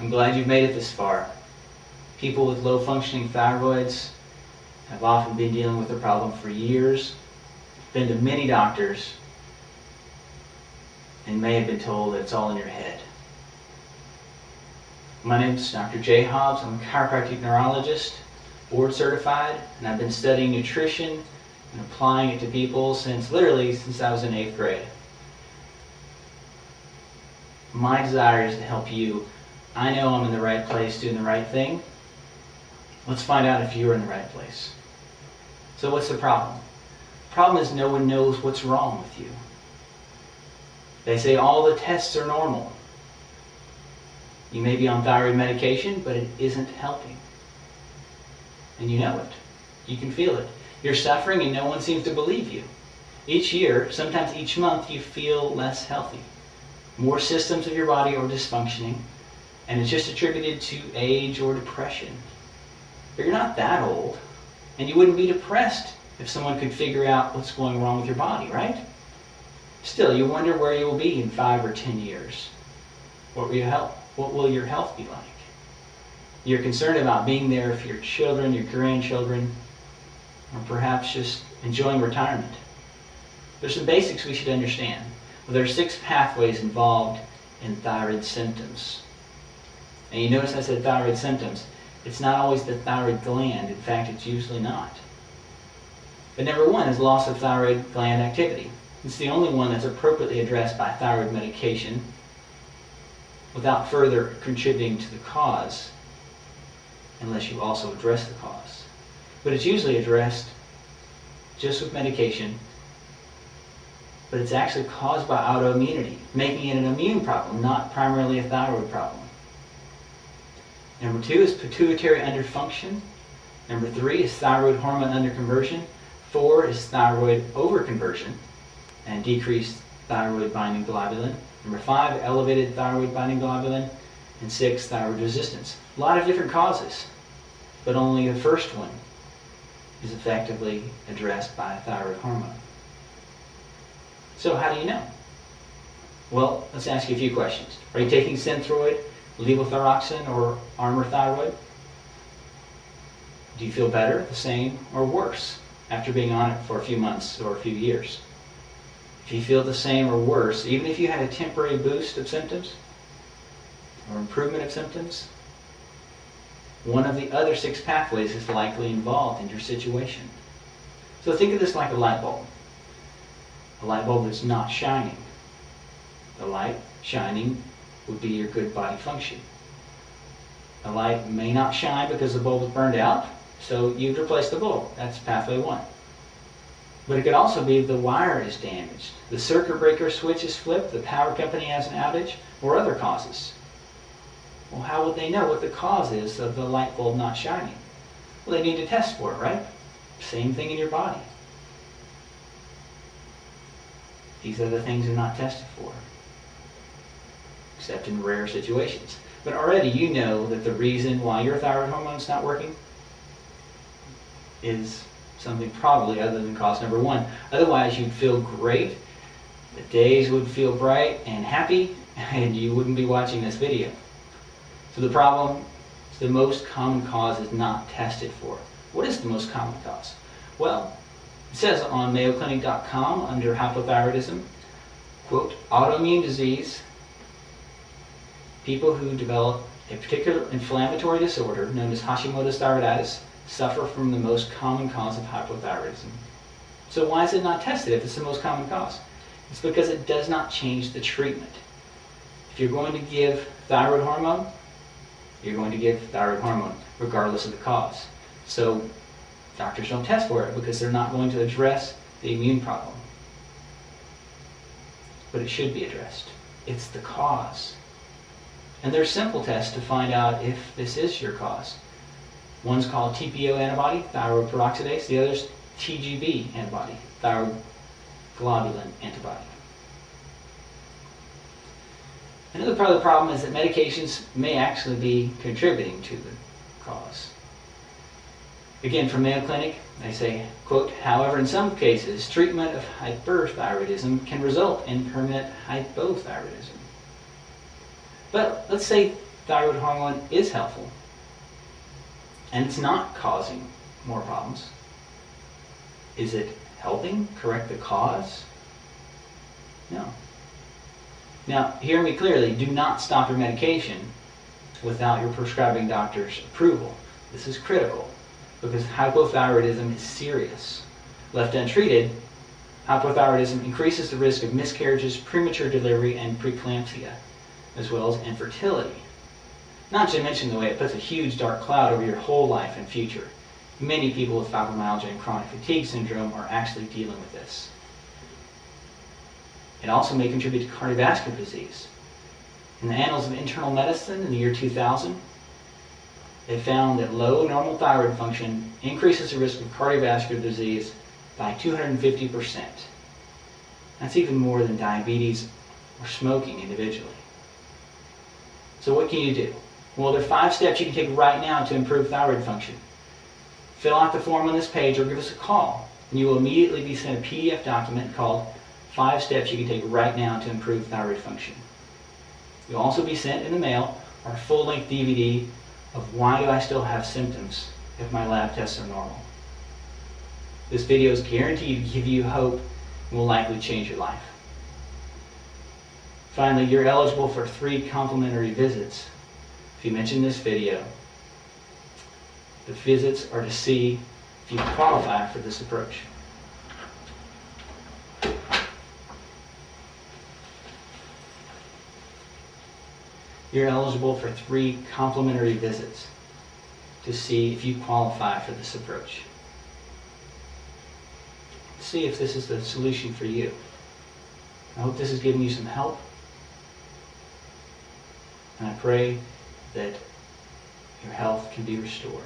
I'm glad you've made it this far. People with low functioning thyroids have often been dealing with the problem for years, been to many doctors, and may have been told that it's all in your head. My name is Dr. Jay Hobbs. I'm a chiropractic neurologist, board certified, and I've been studying nutrition and applying it to people since I was in 8th grade. My desire is to help you. I know I'm in the right place doing the right thing. Let's find out if you're in the right place. So what's the problem? The problem is no one knows what's wrong with you. They say all the tests are normal. You may be on thyroid medication, but it isn't helping. And you know it. You can feel it. You're suffering and no one seems to believe you. Each year, sometimes each month, you feel less healthy. More systems of your body are dysfunctioning, and it's just attributed to age or depression. But you're not that old, and you wouldn't be depressed if someone could figure out what's going wrong with your body, right? Still, you wonder where you will be in 5 or 10 years. What will your health be like? You're concerned about being there for your children, your grandchildren, or perhaps just enjoying retirement. There's some basics we should understand. Well, there are 6 pathways involved in thyroid symptoms. And you notice I said thyroid symptoms. It's not always the thyroid gland. In fact, it's usually not. But number 1 is loss of thyroid gland activity. It's the only one that's appropriately addressed by thyroid medication without further contributing to the cause, unless you also address the cause. But it's usually addressed just with medication, but it's actually caused by autoimmunity, making it an immune problem, not primarily a thyroid problem. Number 2 is pituitary underfunction. Number 3 is thyroid hormone underconversion. 4 is thyroid overconversion and decreased thyroid binding globulin. Number 5, elevated thyroid binding globulin. And 6, thyroid resistance. A lot of different causes, but only the first one is effectively addressed by thyroid hormone. So how do you know? Well, let's ask you a few questions. Are you taking Synthroid, levothyroxine, or Armour Thyroid? Do you feel better, the same, or worse after being on it for a few months or a few years? If you feel the same or worse, even if you had a temporary boost of symptoms or improvement of symptoms, one of the other 6 pathways is likely involved in your situation. So think of this like a light bulb. A light bulb that's not shining. The light shining would be your good body function. The light may not shine because the bulb is burned out, so you'd replace the bulb. That's pathway 1. But it could also be the wire is damaged, the circuit breaker switch is flipped, the power company has an outage, or other causes. Well, how would they know what the cause is of the light bulb not shining? Well, they need to test for it, right? Same thing in your body. These other things are not tested for, except in rare situations. But already you know that the reason why your thyroid hormone is not working is something probably other than cause number 1. Otherwise, you'd feel great, the days would feel bright and happy, and you wouldn't be watching this video. So the problem is the most common cause is not tested for. What is the most common cause? Well, it says on mayoclinic.com under hypothyroidism, quote, autoimmune disease, people who develop a particular inflammatory disorder known as Hashimoto's thyroiditis suffer from the most common cause of hypothyroidism. So why is it not tested if it's the most common cause? It's because it does not change the treatment. If you're going to give thyroid hormone, you're going to give thyroid hormone regardless of the cause. So doctors don't test for it because they're not going to address the immune problem. But it should be addressed. It's the cause. And there's simple tests to find out if this is your cause. One's called TPO antibody, thyroid peroxidase. The other's TGB antibody, thyroid globulin antibody. Another part of the problem is that medications may actually be contributing to the cause. Again, from Mayo Clinic, they say, quote, however, in some cases, treatment of can result in permanent hypothyroidism. But let's say thyroid hormone is helpful and it's not causing more problems, is it helping correct the cause? No. Now, hear me clearly, do not stop your medication without your prescribing doctor's approval. This is critical because hypothyroidism is serious. Left untreated, hypothyroidism increases the risk of miscarriages, premature delivery, and preeclampsia, as well as infertility. Not to mention the way it puts a huge dark cloud over your whole life and future. Many people with fibromyalgia and chronic fatigue syndrome are actually dealing with this. It also may contribute to cardiovascular disease. In the Annals of Internal Medicine in the year 2000, they found that low normal thyroid function increases the risk of cardiovascular disease by 250%. That's even more than diabetes or smoking individually. So what can you do? Well, there are 5 steps you can take right now to improve thyroid function. Fill out the form on this page or give us a call, and you will immediately be sent a PDF document called 5 Steps You Can Take Right Now to Improve Thyroid Function. You'll also be sent in the mail our full-length DVD of Why Do I Still Have Symptoms If My Lab Tests Are Normal. This video is guaranteed to give you hope and will likely change your life. Finally, you're eligible for 3 complimentary visits if you mention this video. The visits are to see if you qualify for this approach. You're eligible for 3 complimentary visits to see if you qualify for this approach. See if this is the solution for you. I hope this has given you some help. And I pray that your health can be restored.